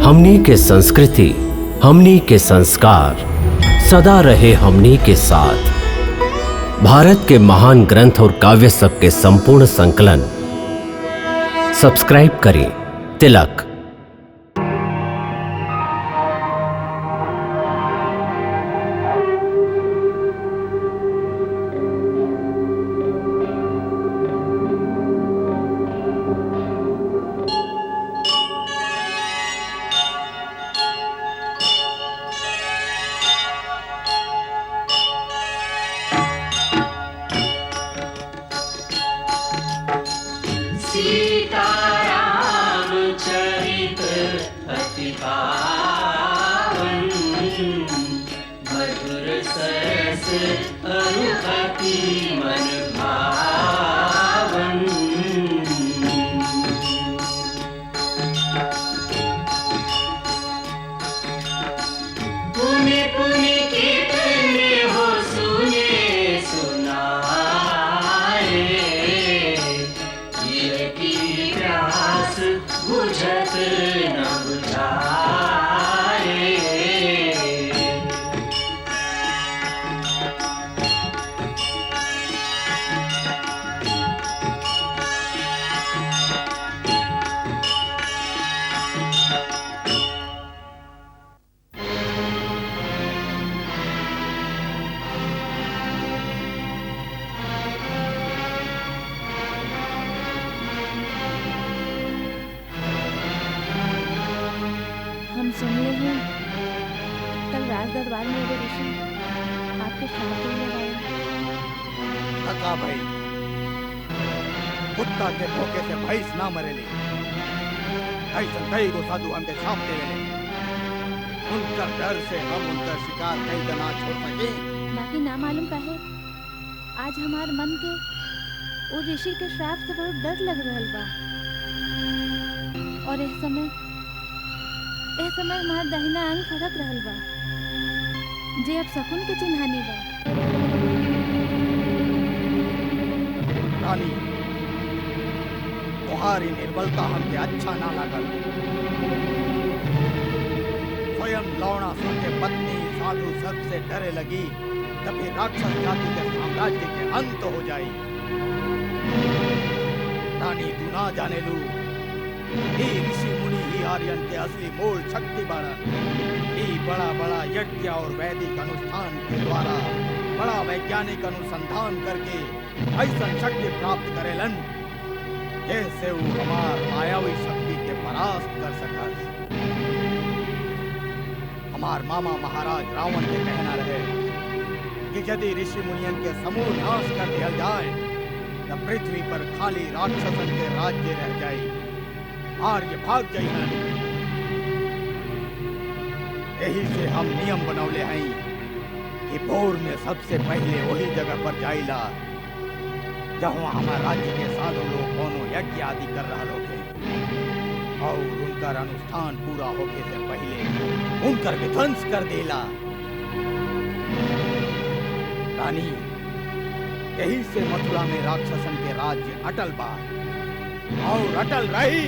हमनी के संस्कृति, हमनी के संस्कार सदा रहे हमनी के साथ। भारत के महान ग्रंथ और काव्य सब के संपूर्ण संकलन सब्सक्राइब करें तिलक। ऋषि के श्राप से बहुत डर लग रहल बा और इस समय हमार दाहिना अंग फड़क रहल बा जे अब शकुन के चिन्हानी बा। रानी, तुम्हारी निर्बलता हमके अच्छा ना लागल। स्वयं लौणासुर के पत्नी साधु सर्प से डरे लगी तभी राक्षस जाति के साम्राज्य के अंत हो जाई। रानी, तू ना जाने लू ही ऋषि मुनि ही आर्यन के असली मूल शक्ति बाड़न। ही बड़ा बड़ा यज्ञ और वैदिक अनुष्ठान के द्वारा बड़ा वैज्ञानिक अनुसंधान करके ऐसा शक्ति प्राप्त करेलन जैसे वो हमार मायावी शक्ति के परास्त कर सकस। हमार मामा महाराज रावण के कहना रहे कि यदि ऋषि मुनियन के समूह नाश कर दिया जाए तब पृथ्वी पर खाली राक्षसन के राज्य रह जाई, आर्य भाग जाइहन। यही से हम नियम बनौले हैं कि भोर में सबसे पहले वही जगह पर जाइला जहाँ हमारे राज्य के साधु लोग कोनो यज्ञ आदि कर रहा होगे और उनका अनुष्ठान पूरा होने से पहले उनकर विध्वंस कर देला। रानी, यही से मथुरा में राक्षसन के राज्य अटल बा और अटल रही।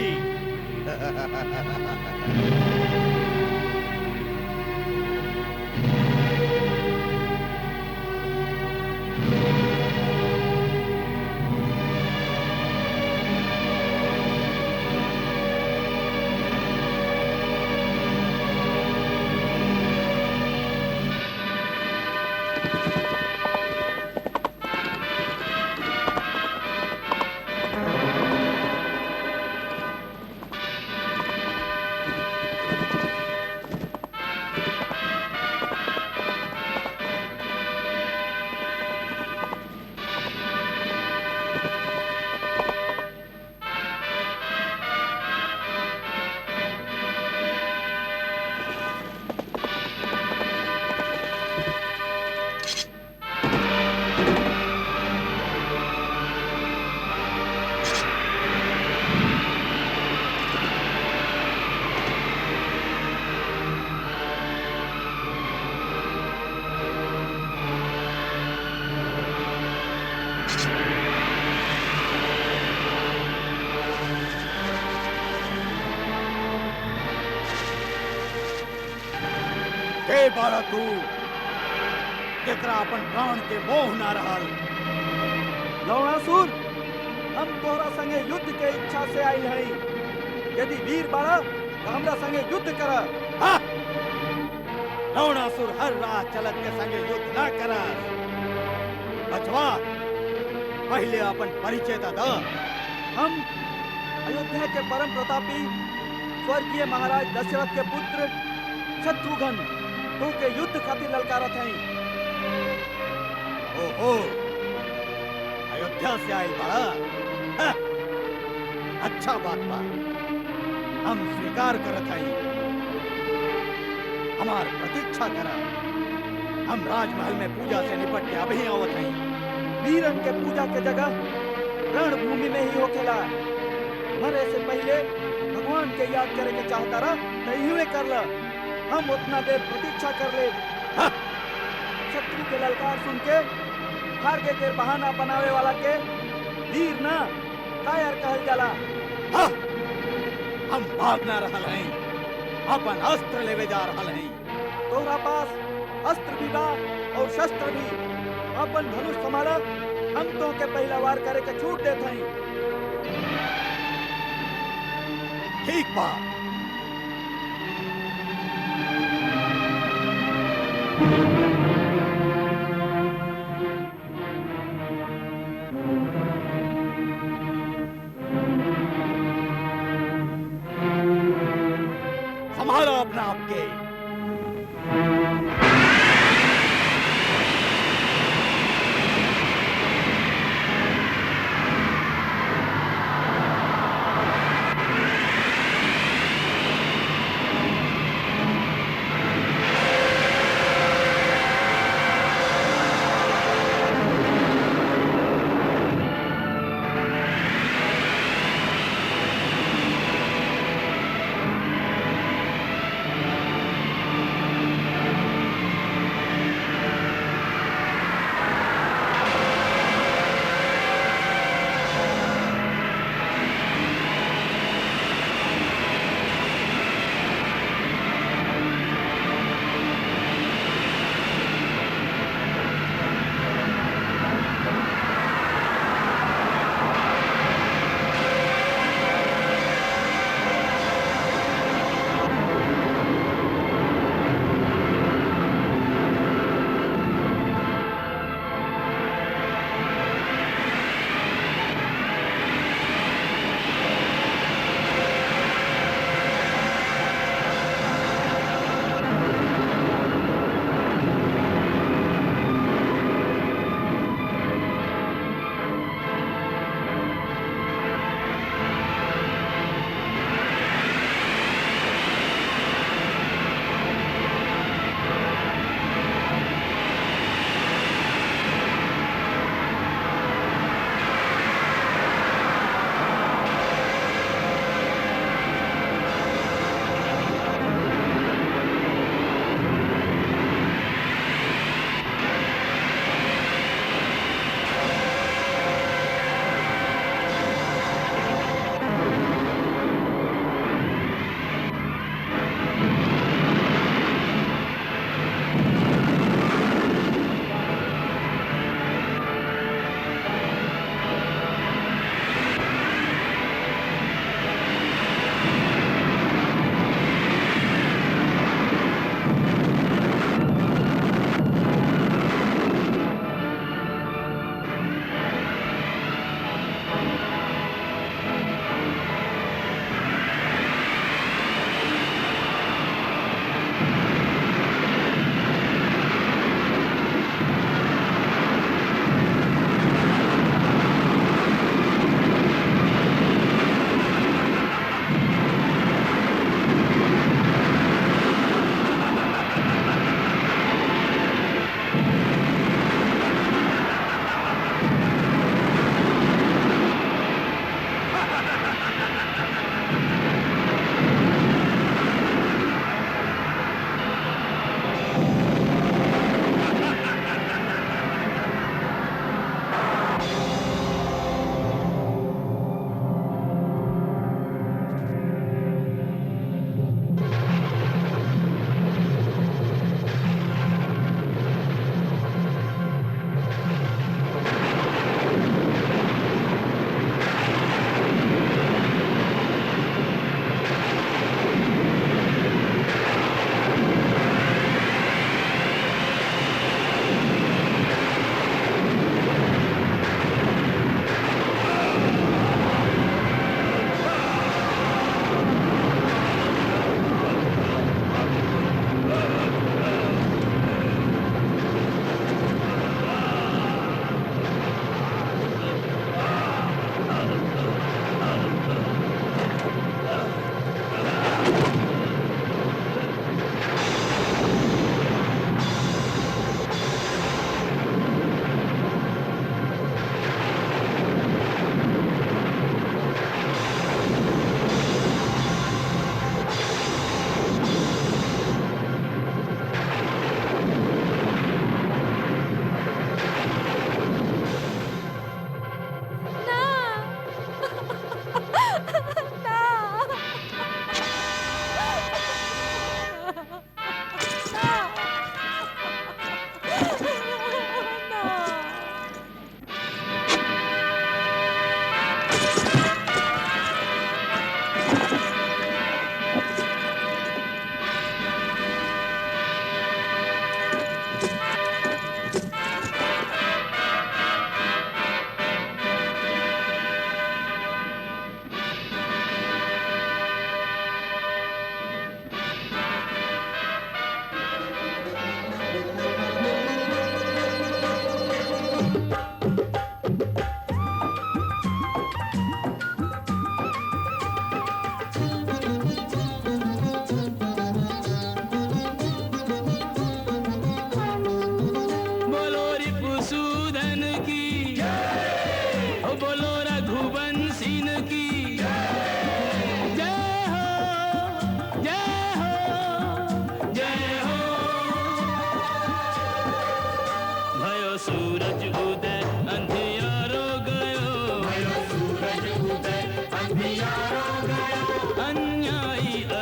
के बारा तू जेकरा अपन प्राण के मोह ना रहल। लवणासुर, हम तोहरा संगे युद्ध के इच्छा से आई हई। यदि वीर बाड़ा तो हमरा संगे युद्ध कर। हाँ? लवणासुर हर राह चलत के संगे युद्ध ना कर। बचवा, पहले अपन परिचय दा द। हम अयोध्या के परम प्रतापी स्वर्गीय महाराज दशरथ के पुत्र शत्रुघ्न तो के युद्ध खातिर ललकारत हई। ओहो, अयोध्या से आयल बड़ा। हाँ, अच्छा बात बा, हम स्वीकार करत हई। हमार प्रतीक्षा करा। हम राजमहल में पूजा से निपट के अभी आवत हई। वीरन के पूजा के जगह रणभूमि में ही होखेला। मरे से पहले भगवान के याद करे के चाहता रहा तो इहे कर ल। हम उतना देर प्रतीक्षा कर ले। हाँ? शत्रु के ललकार सुन के भागे के बहाना बनावे वाला के वीर ना कायर कहल जाला। हाँ? हम भाग ना रहल हई, अपन अस्त्र लेवे जा रहल हई। तोहरा पास अस्त्र भी बा और शस्त्र भी। अपन धनुष संभाला, हम तो के पहला वार करे के छूट देत हई। ठीक बा। संभालो अपना आपके।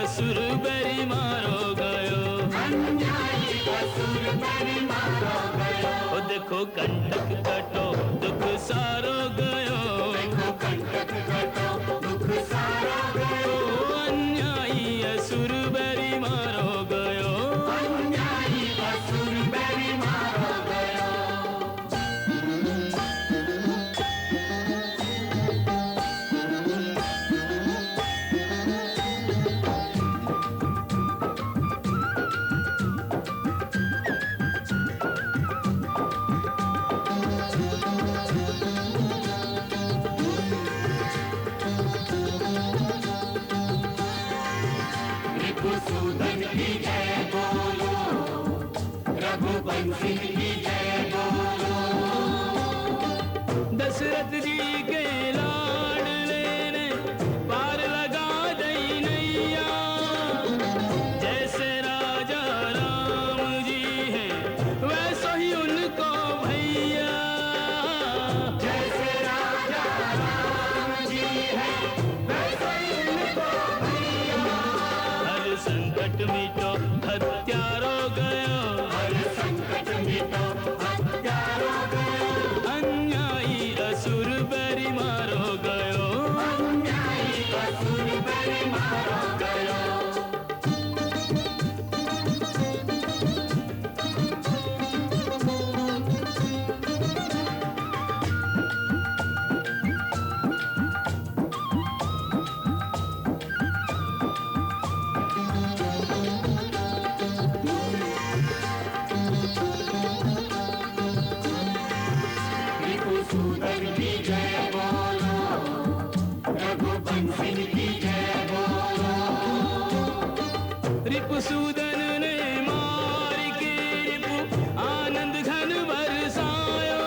असुर बेरी मारो गयो, ओ देखो कंटक कटो दुख सारो गयो, ओ अन्यायी असुर बेरी मारो गयो, दशरथ जी के लाडले ने पार लगा दई नैया, जैसे राजा राम जी हैं वैसे ही उनको भैया, जैसे राजा राम जी हैं वैसे ही उनको भैया, हर संकट मिटो हत्यारो गयो, हर संकट मिटो हत्यारो गयो, अन्यायी असुर बेरी मारो गयो, अन्यायी असुर बेरी मारो गयो। रिपुसूदन ने मार के रिपु आनंद घन बरसायो,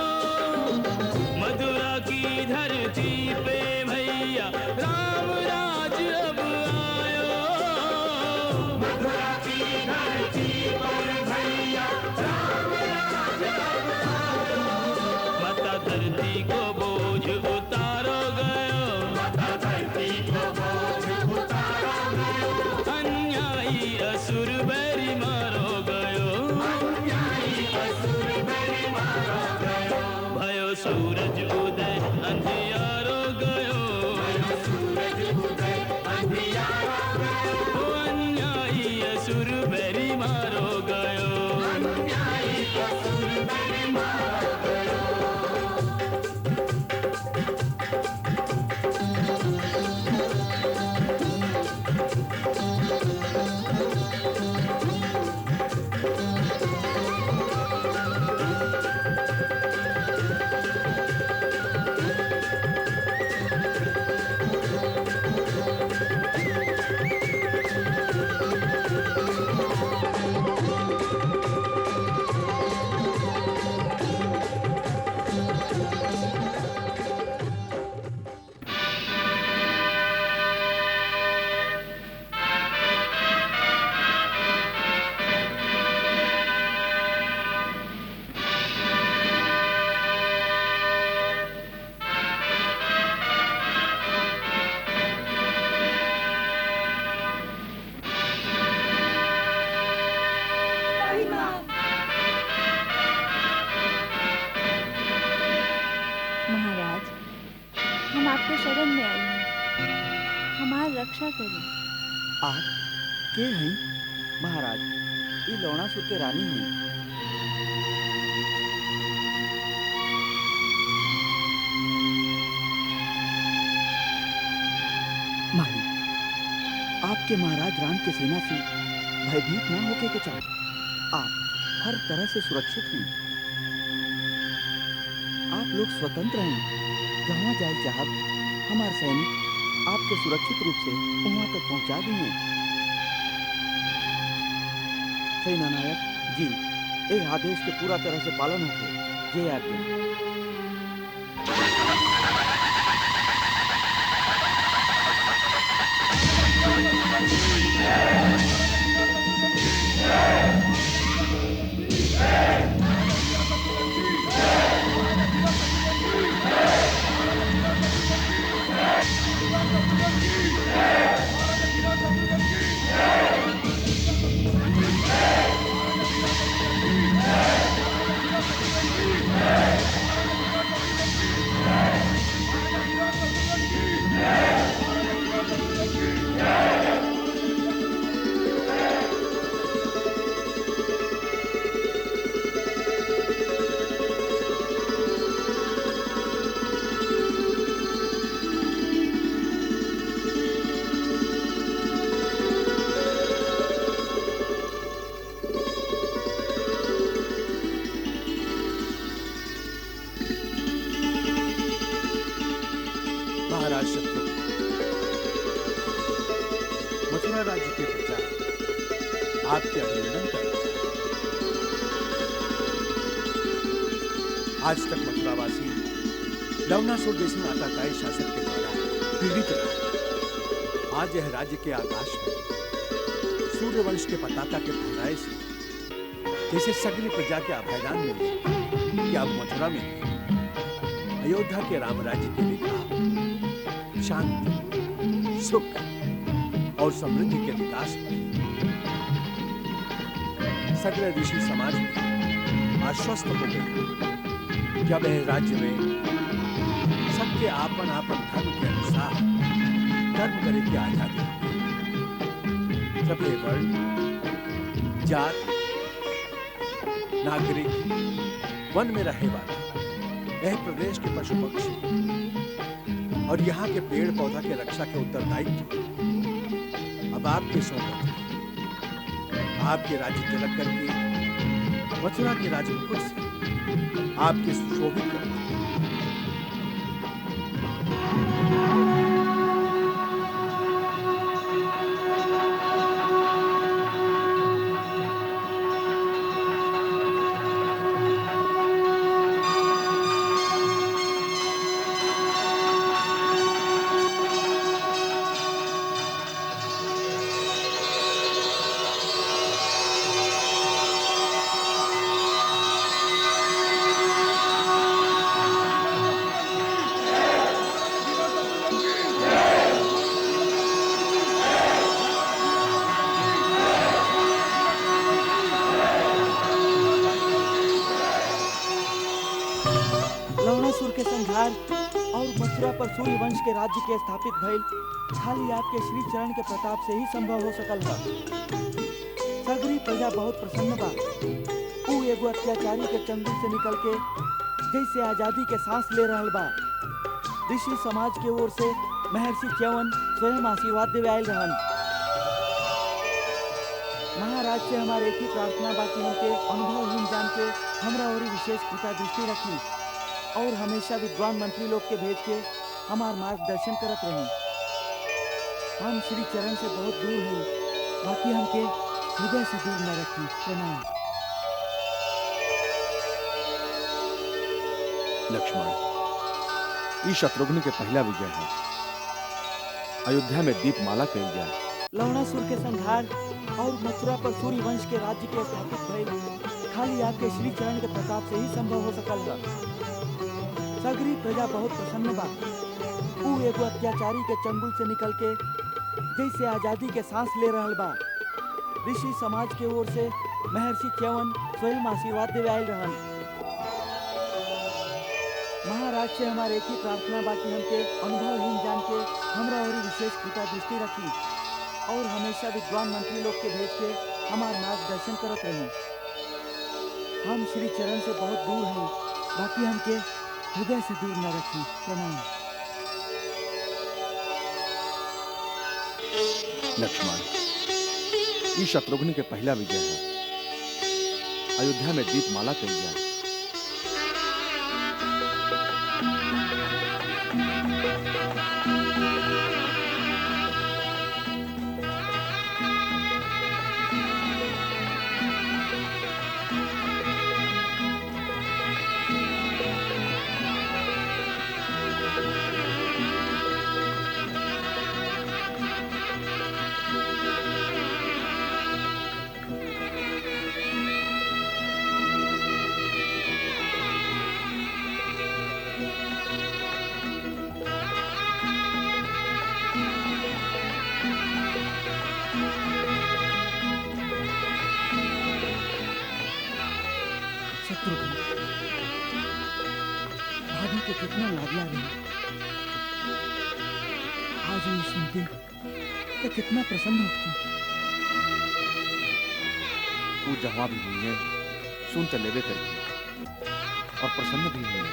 मथुरा की धरती पे भैया राम राज अब आयो, मथुरा की धरती पर भैया राम राज अब आयो, माता धरती को बोझ उतारो गयो, माता धरती को बोझ उतारो गयो, अन्यायी असुर बेरी मारो गयो, अन्यायी असुर बेरी मारो गयो, भयो सूरज उदय अंधियारो गयो, भयो सूरज उदय अंधियारो गयो, अन्यायी असुर बेरी मारो गयो, अन्यायी असुर बेरी मारो गयो। महाराज, हम आपके शरण में आए हैं, हमारी रक्षा करें। आप के हैं महाराज? ये लौणासुर के रानी हैं। माली, आपके महाराज राम के सेना से भयभीत ना होके के चाहे, आप हर तरह से सुरक्षित हैं। आप लोग स्वतंत्र हैं, जहाँ जाए चाहत हमारे सैनिक आपको सुरक्षित रूप से वहाँ तक पहुँचा देंगे। सेनानायक जी, ये आदेश के पूरा तरह से पालन होके जय आज्ञा। मथुरा राज्य की प्रजा आपके अभिनंदन करती है। आज तक मथुरावासी लवणासुर जैसे आताताई शासक के द्वारा पीड़ित रहा। आज यह राज्य के आकाश में सूर्यवंश के पताका के फहराए से जैसे सगली प्रजा के अभयदान मिल गए कि अब मथुरा में अयोध्या के राम राज्य के विकास, शांति, सुख और समृद्धि के विकास में सगले ऋषि समाज में आश्वस्त हो गए कि अब यह राज्य में सबके आपन आपन धर्म के अनुसार कर्म करे की आजादी है। सभी वर्ण, जात, नागरिक, वन में रहे वाला यह प्रदेश के पशु पक्षी और यहाँ के पेड़ पौधा के रक्षा के उत्तरदायित्व अब आपके सौंपे आपके राज्य तिलक करके मथुरा के राजमुकुट से आपके सुशोभित करते हैं। लवणासुर के संहार और मथुरा पर सूर्यवंश के राज्य के स्थापित भइल खाली आपके श्री चरण के प्रताप से ही संभव हो सकल है। सगरी प्रजा बहुत प्रसन्न बा। ऊ एगो अत्याचारी के चंगुल से निकल के जैसे आजादी के सांस ले रहल बा। ऋषि समाज के ओर से महर्षि च्यवन स्वयं आशीर्वाद देवे आयल रहन। महाराज से हमारे एक ही प्रार्थना बाकी उनके अनुभवहीन जान के हमरा और विशेष कृपा दृष्टि रखी और हमेशा विद्वान मंत्री लोग के भेज के हमार मार्गदर्शन करत रही। हम श्री चरण से बहुत दूर हैं, बाकी हमके हृदय से दूर न रखी। प्रणाम। लक्ष्मण, ये शत्रुघ्न के पहला विजय है। अयोध्या में दीपमाला कही जाए। लवणासुर के संहार और मथुरा पर सूर्यवंश के राज्य के स्थापित भइल खाली आपके श्री चरण के प्रताप से ही संभव हो सकल है। सगरी प्रजा बहुत प्रसन्न बा। ऊ एगो अत्याचारी के चंगुल से निकल के जैसे आजादी के सांस ले रहल बा। ऋषि समाज के ओर से महर्षि च्यवन स्वयं आशीर्वाद देवे आयल रहन। महाराज से हमारे एक ही प्रार्थना बाकी हमके अनुभवहीन जान के हमरा और विशेष कृपा दृष्टि रखी और हमेशा विद्वान मंत्री लोग के भेज के हमार मार्गदर्शन करत रही। हम श्री चरण से बहुत दूर हैं, बाकी हमके हृदय से दूर न रखी। प्रणाम। लक्ष्मण, ये शत्रुघ्न के पहला विजय है। अयोध्या में दीपमाला कही जाए। शत्रुघ्न, भाभी के कितना लाडला रही। आज ये सुनती तो कितना प्रसन्न होती। तू जहाँ भी हुई है सुन तो लेवे करेगी और प्रसन्न भी हुई है।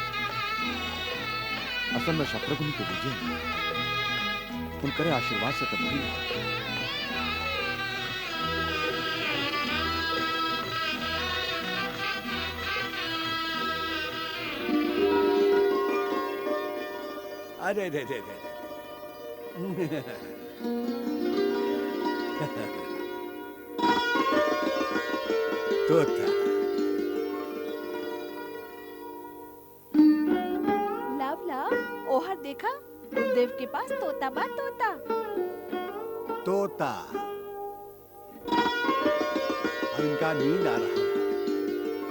असल में शत्रुघ्न के विजय उनके आशीर्वाद से तब भी अरे रे रे रे तोता। लव लव ओहर देखा, गुरुदेव के पास तोता बा तोता। तोता। अब इनका नींद आ रहा है,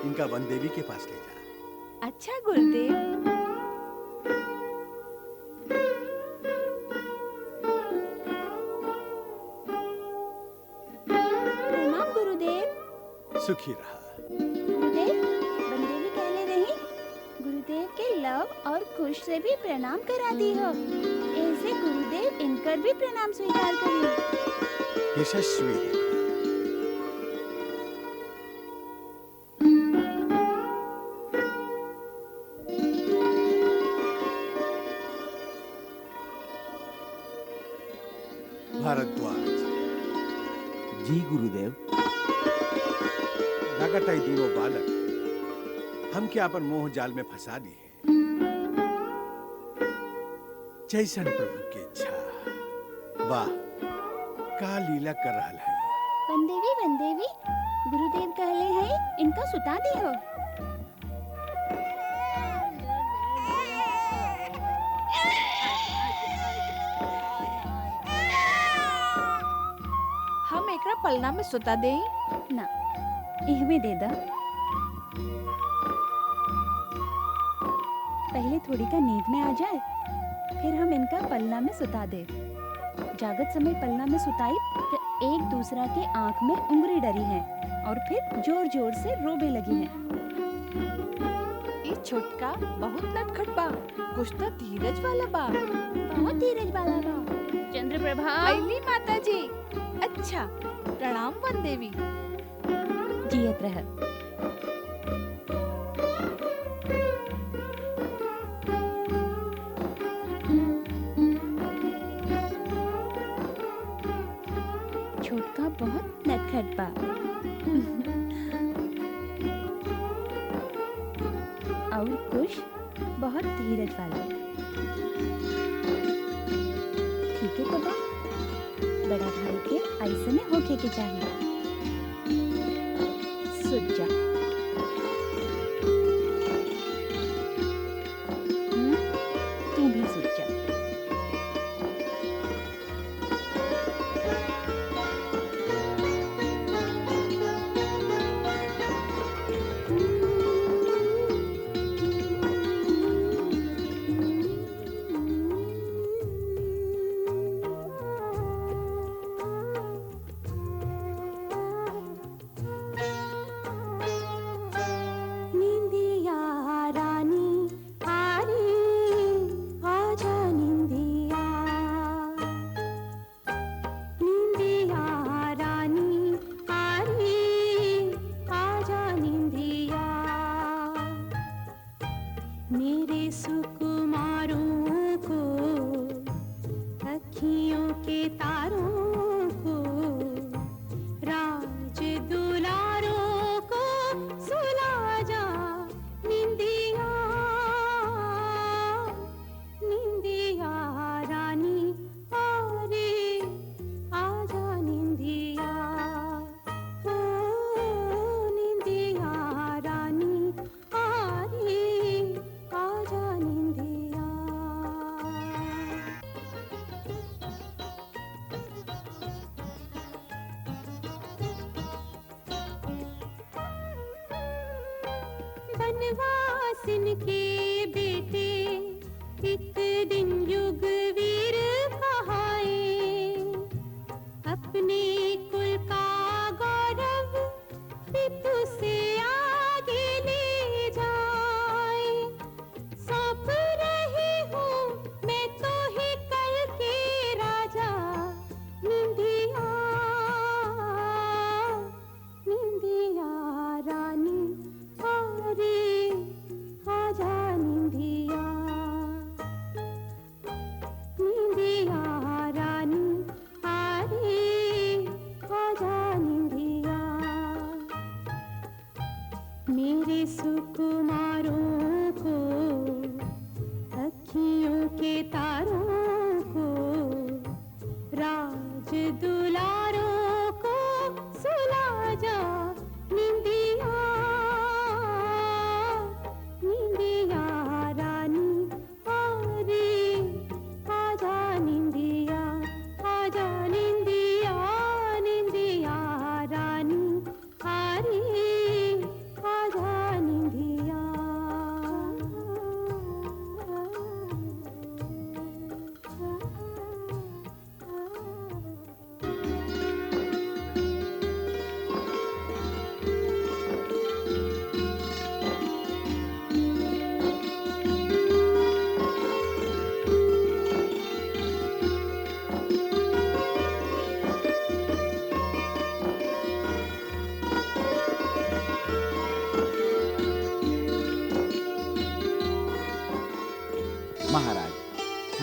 इनका वन देवी के पास ले जा। अच्छा गुरुदेव। प्रणाम गुरुदेव। सुखी रहा। गुरुदेव, बंदेवी कहले रही गुरुदेव के लव और कुश से भी प्रणाम करा दी हो। ऐसे गुरुदेव इनकर भी प्रणाम स्वीकार करिए। यशस्वी है। भारद्वाज। जी गुरुदेव। लागत है दोनों बालक हम क्या अपन मोह जाल में फंसा दी है। जैसन प्रभु की इच्छा। वाह, का लीला कर रहा है। बंदेवी, गुरुदेव कहले हैं इनका सुता दी हो। हम एकरा पलना में सुता देई। ना, इहमे दे दा। पहले थोड़ी का नींद में आ जाए, फिर हम इनका पलना में सुता दे। जागत समय पलना में सुताई तो एक दूसरा के आंख में उंगली डरी है और फिर जोर जोर से रोबे लगी है। ई छोटका बहुत नटखट बा, कुछ तो धीरज वाला बा। बहुत धीरज वाला बा। चंद्रप्रभा, आईली माता जी। अच्छा, प्रणाम वन देवी। जियत रह। छोटका बहुत नटखट बा और कुश बहुत धीरज वाला। ठीक है तो बा, बड़ा भाई के ऐसने होके के चाहिए। सुत जा। तू भी सुत जा।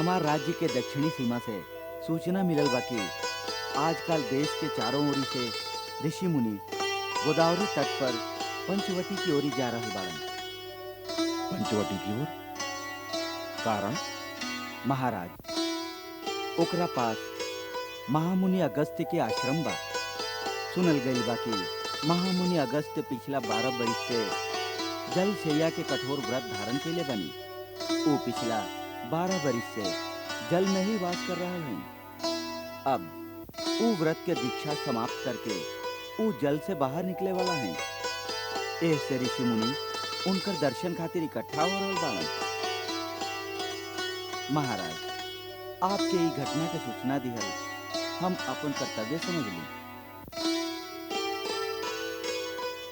हमार राज्य के दक्षिणी सीमा से सूचना मिलल बा कि आजकल देश के चारों ओरी से ऋषि मुनि गोदावरी तट पर पंचवटी की ओरी जा रहे बाड़न। पंचवटी की ओर? कारण? महाराज, ओकरा पास महामुनि अगस्त्य के आश्रम बा। सुनल गइल बा कि महामुनि अगस्त्य पिछला 12 बरिस से जल शैया के कठोर व्रत धारण कैले बनी। वो पिछला 12 बरिस से जल में ही वास कर रहे हैं। अब वो व्रत के दीक्षा समाप्त करके वो जल से बाहर निकले वाला हैं। ऐसे ऋषि मुनि उनकर दर्शन खातिर इकट्ठा हो रहल बाड़न। महाराज, आपके ई घटना के सूचना दिहल हम अपन कर्तव्य समझ ली।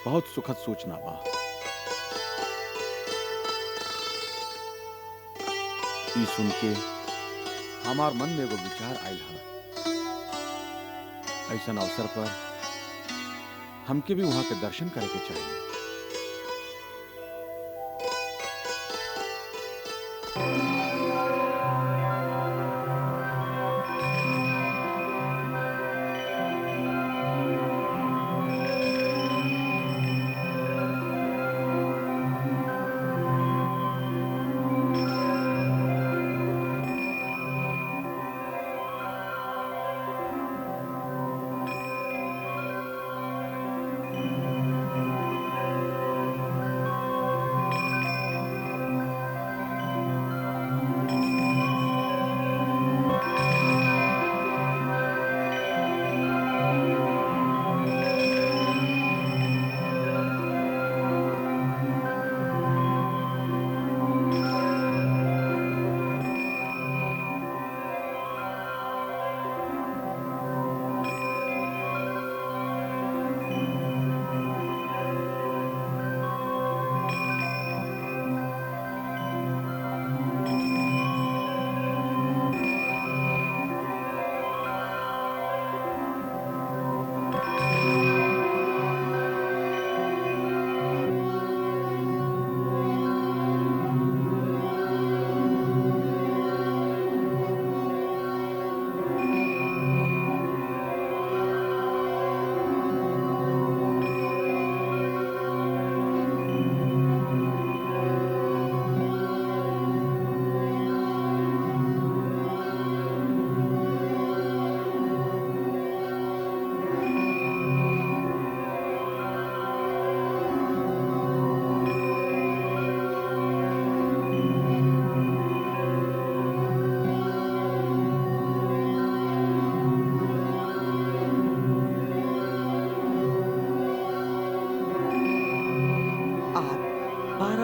बहुत सुखद सूचना बा। ई सुन के हमार मन में एगो विचार आयल है। ऐसा अवसर पर हमके भी वहां के दर्शन करे के चाहिए।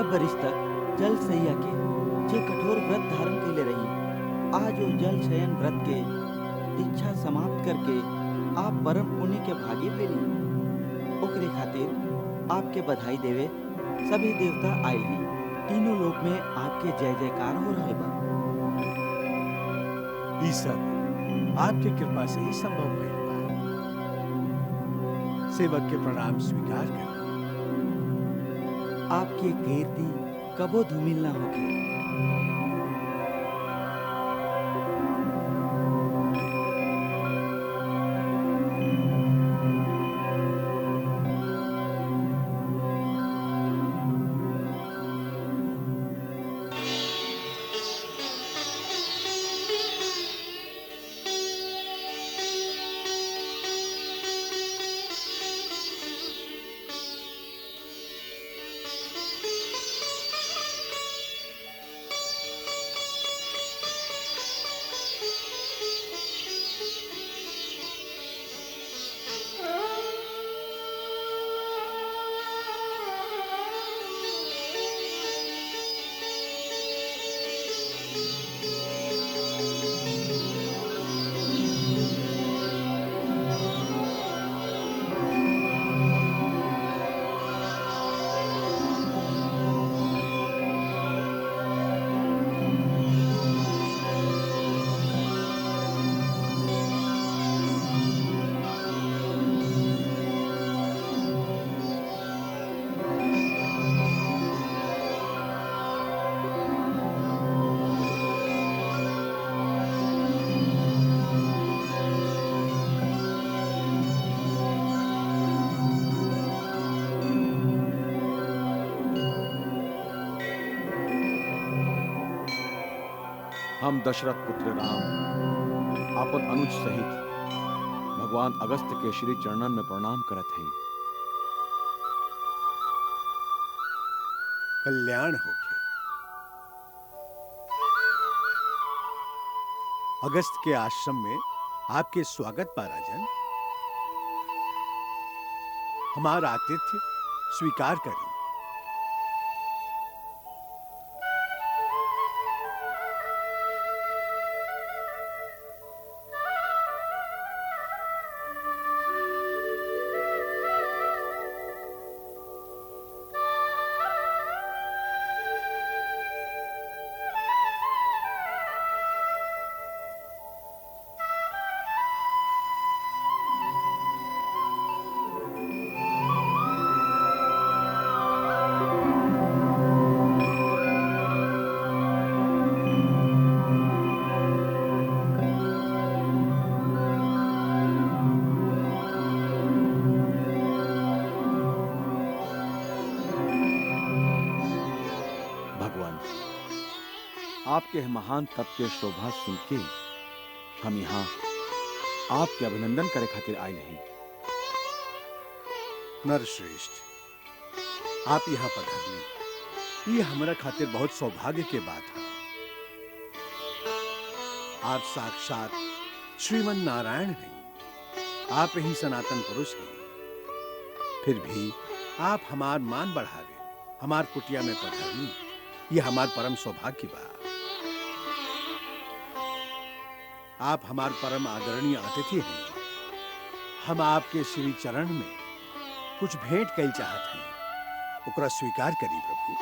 बरिस तक जल सैया के जे कठोर व्रत धारण कैले रही, आज वो जल शयन व्रत के दीक्षा समाप्त करके आप परम पुण्य के भागी भेली। ओकरे खातिर आपके बधाई देवे सभी देवता आए हैं। तीनों लोक में आपके जय जयकार हो रहे बा। ई सब आपके कृपा से ही संभव भइल बा। सेवक के प्रणाम स्वीकार करें। आपकी कीर्ति कबो धूमिल ना होगी। हम दशरथ पुत्र राम अपन अनुज सहित भगवान अगस्त्य के श्री चरणन में प्रणाम करत हैं। कल्याण होके। अगस्त के आश्रम में आपके स्वागत पा राजन। हमारा आतिथ्य स्वीकार करें। आपके महान तप के शोभा सुन के हम यहाँ आपके अभिनंदन करे खातिर आए नहीं। नरश्रेष्ठ, आप यहाँ पधारने, ये हमारा खातिर बहुत सौभाग्य के बात है। आप साक्षात श्रीमन नारायण हैं, आप ही सनातन पुरुष हैं। फिर भी आप हमार मान बढ़ावे, हमार कुटिया में पधारनी, ये हमार परम सौभाग्य बा। आप हमार परम आदरणीय अतिथि हैं। हम आपके श्री चरण में कुछ भेंट कई चाहत हैं, ओकरा स्वीकार करी प्रभु।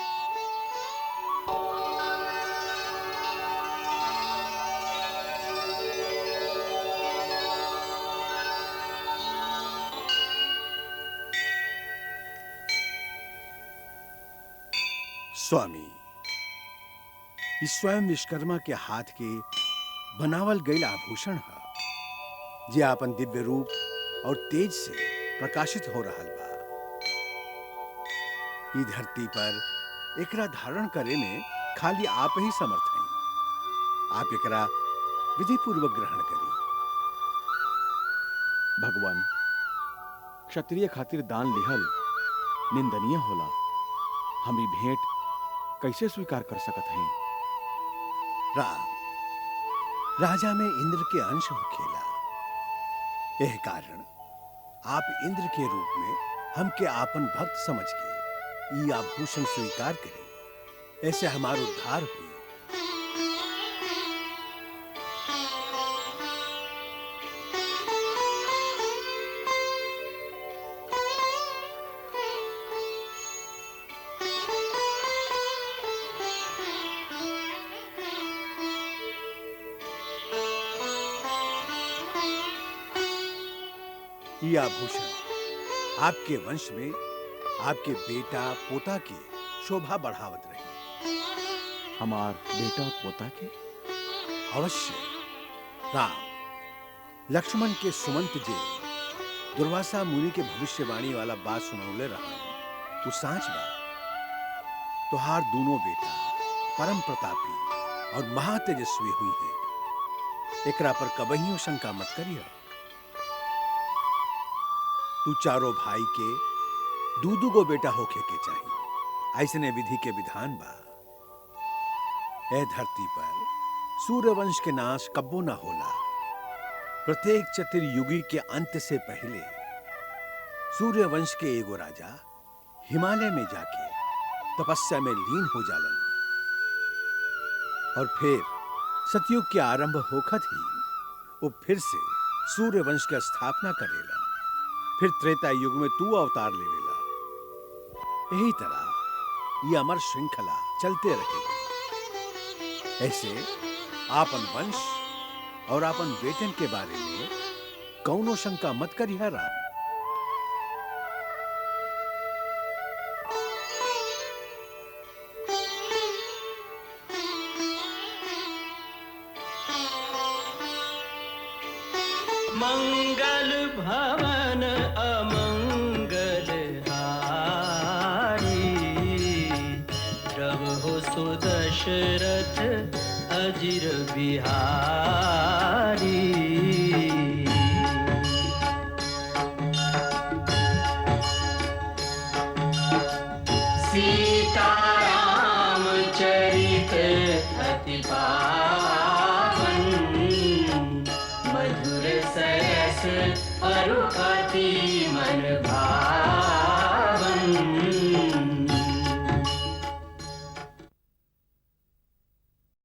स्वामी, इस स्वयं विश्वकर्मा के हाथ के बनावल गईल आभूषण है, जे आपन दिव्य रूप और तेज से प्रकाशित हो रहल बा। ई धरती पर एकरा धारण करे में खाली आप ही समर्थ हैं। आप एकरा विधि पूर्वक ग्रहण करी। भगवान, क्षत्रिय खातिर दान लिहल निंदनीय होला। हम ई भेंट कैसे स्वीकार कर सकत हैं? राम, राजा में इंद्र के अंश होखेला। यह कारण आप इंद्र के रूप में हमके आपन भक्त समझ के ये आभूषण स्वीकार करें, ऐसे हमारा उद्धार हुई। ये आभूषण आपके वंश में आपके बेटा पोता की शोभा बढ़ावत रही। हमार बेटा पोता के? अवश्य। राम, लक्ष्मण के सुमंत जी दुर्वासा मुनि के भविष्यवाणी वाला बात सुनौले रहा, वो सांच बा। तुहार दोनों बेटा परम प्रतापी और महातेजस्वी हुई है, एकरा पर कबहियों शंका मत करिए। तू चारों भाई के दूदू गो बेटा होखे के चाहिए, ऐसने विधि के विधान बा। ए धरती पर सूर्यवंश के नाश कब्बो ना होला। प्रत्येक चतुर्युगी के अंत से पहले सूर्यवंश के एगो राजा हिमालय में जाके तपस्या में लीन हो जालन, और फिर सतयुग के आरंभ होखत ही वो फिर से सूर्यवंश की स्थापना करेलन। फिर त्रेता युग में तू अवतार लेवेला। यही तरह ये अमर श्रृंखला चलते रहेगी। ऐसे आपन वंश और आपन बेटन के बारे में कौनो शंका मत करिहा राम। मंगल भवन अमंगल हारी, प्रभु सुदशरथ अजिर बिहारी। सीताराम चरित अति पावन, मधुर सरस अरु अति